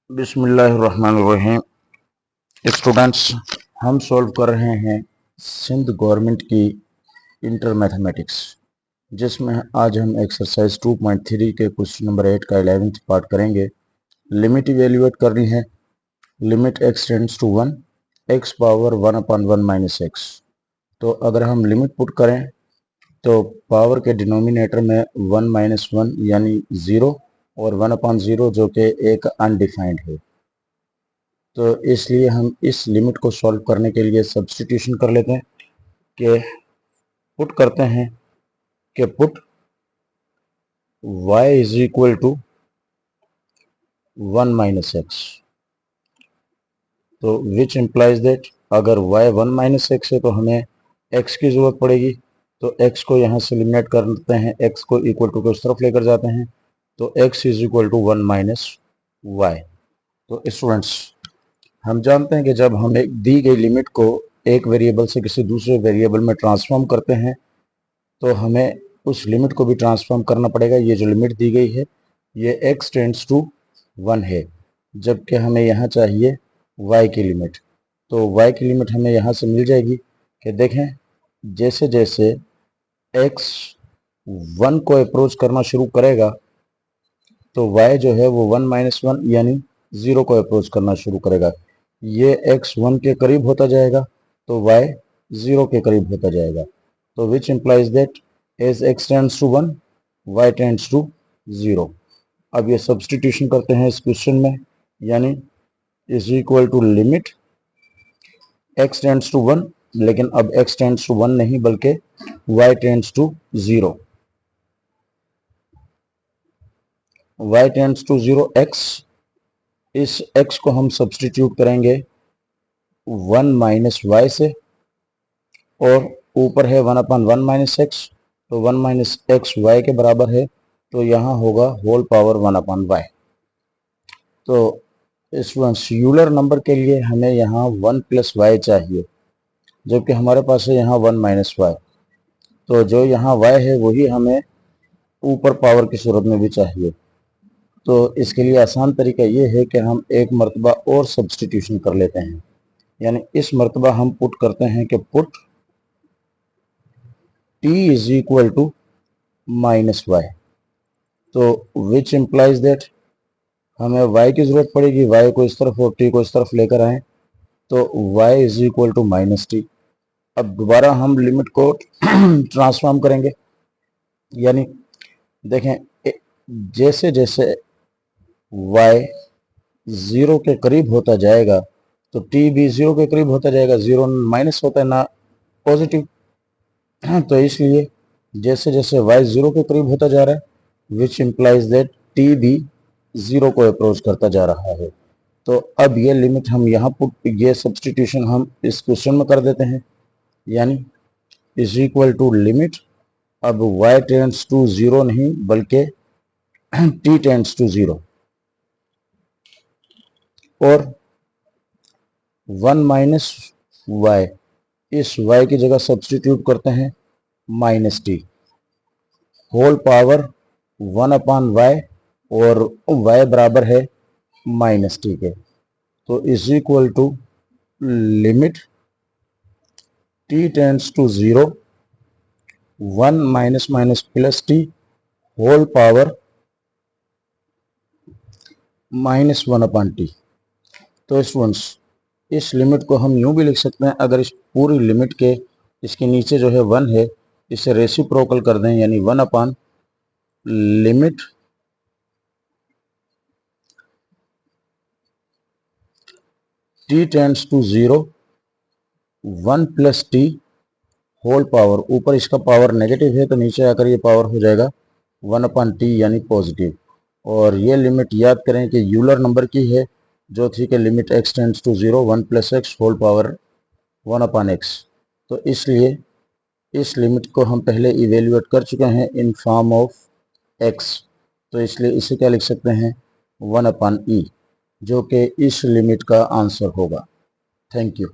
बिस्मिल्लाहिर्रहमानिर्रहीम। स्टूडेंट्स, हम सॉल्व कर रहे हैं सिंध गवर्नमेंट की इंटर मैथमेटिक्स, जिसमें आज हम एक्सरसाइज 2.3 के क्वेश्चन नंबर 8 का 11th पार्ट करेंगे। लिमिट इवेल्युएट करनी है। Limit x tends to 1, x power 1/1 minus x। तो अगर हम लिमिट पुट करें तो पावर के डिनोमिनेटर में 1 माइनस 1 यानी 0 और 1/0 जो कि एक अनडिफाइंड है। तो इसलिए हम इस लिमिट को सॉल्व करने के लिए सब्स्टिट्यूशन कर लेते हैं कि पुट करते हैं कि put y is equal to 1 minus x. तो विच इम्प्लाइज दैट अगर y 1 माइनस एक्स है तो हमें x की जरूरत पड़ेगी। तो x को यहाँ से एलिमिनेट करते हैं, x को इक्वल टू के उस तरफ लेकर जाते हैं, तो x is equal to 1 minus y। तो स्टूडेंट्स, हम जानते हैं कि जब हम एक दी गई लिमिट को एक वेरिएबल से किसी दूसरे वेरिएबल में ट्रांसफॉर्म करते हैं तो हमें उस लिमिट को भी ट्रांसफॉर्म करना पड़ेगा। ये जो लिमिट दी गई है ये x टेंड्स टू 1 है, जबकि हमें यहाँ चाहिए y की लिमिट। तो y की लिमिट हमें यहाँ से मिल जाएगी कि देखें, जैसे जैसे x 1 को अप्रोच करना शुरू करेगा तो y जो है वो 1 माइनस 1 यानी 0 को अप्रोच करना शुरू करेगा। ये x 1 के करीब होता जाएगा तो y 0 के करीब होता जाएगा। तो which implies that as x tends to 1 y tends to 0। अब ये सब्स्टिट्यूशन करते हैं इस क्वेश्चन में, यानी is equal to limit x tends to 1, लेकिन अब x टेंड्स टू 1 नहीं बल्कि y tends to 0। y tends to 0 x, इस x को हम सब्स्टिट्यूट करेंगे 1 माइनस y से, और ऊपर है 1/1 माइनस एक्स, तो 1 माइनस एक्स वाई के बराबर है, तो यहाँ होगा होल पावर 1/y। तो स्टूडेंट्स, यूलर नंबर के लिए हमें यहाँ 1 प्लस वाई चाहिए, जबकि हमारे पास है यहाँ 1 माइनस वाई। तो जो यहाँ y है वही हमें ऊपर पावर की सूरत में भी चाहिए। तो इसके लिए आसान तरीका ये है कि हम एक मरतबा और सब्स्टिट्यूशन कर लेते हैं, यानी इस मरतबा हम पुट करते हैं कि put t is equal to minus y. तो विच इम्प्लाइज दैट हमें y की जरूरत पड़ेगी, y को इस तरफ और t को इस तरफ लेकर आए, तो y is equal to minus t. अब दोबारा हम लिमिट को ट्रांसफॉर्म करेंगे, यानी देखें, जैसे जैसे y 0 के करीब होता जाएगा तो t भी 0 के करीब होता जाएगा। 0 माइनस होता है ना पॉजिटिव, तो इसलिए जैसे जैसे y 0 के करीब होता जा रहा है, विच इम्प्लाइज दैट t भी 0 को अप्रोच करता जा रहा है। तो अब ये लिमिट हम यहाँ पुट, ये सब्स्टिट्यूशन हम इस क्वेश्चन में कर देते हैं, यानी इज इक्वल टू लिमिट, अब y टेंड्स टू 0 नहीं बल्कि t टेंड्स टू 0, और 1 माइनस y, इस y की जगह सब्स्टिट्यूट करते हैं minus T, whole power 1/y, और y बराबर है माइनस टी के। तो is equal to limit t tends to 0, 1 minus minus plus t, whole power -1/t। तो स्टूडेंट्स, इस लिमिट को हम यूं भी लिख सकते हैं, अगर इस पूरी लिमिट के इसके नीचे जो है 1 है, इसे रेसिप्रोकल कर दें, यानी 1 upon limit t tends to 0, 1 plus t, whole power, ऊपर इसका पावर नेगेटिव है तो नीचे आकर ये पावर हो जाएगा 1/t यानी पॉजिटिव। और ये लिमिट याद करें कि यूलर नंबर की है, जो थी कि limit x tends to 0, 1 plus x whole power 1/x। तो इसलिए इस लिमिट को हम पहले इवेल्युएट कर चुके हैं इन फॉर्म ऑफ x, तो इसलिए इसे क्या लिख सकते हैं 1/e, जो कि इस लिमिट का आंसर होगा। Thank you.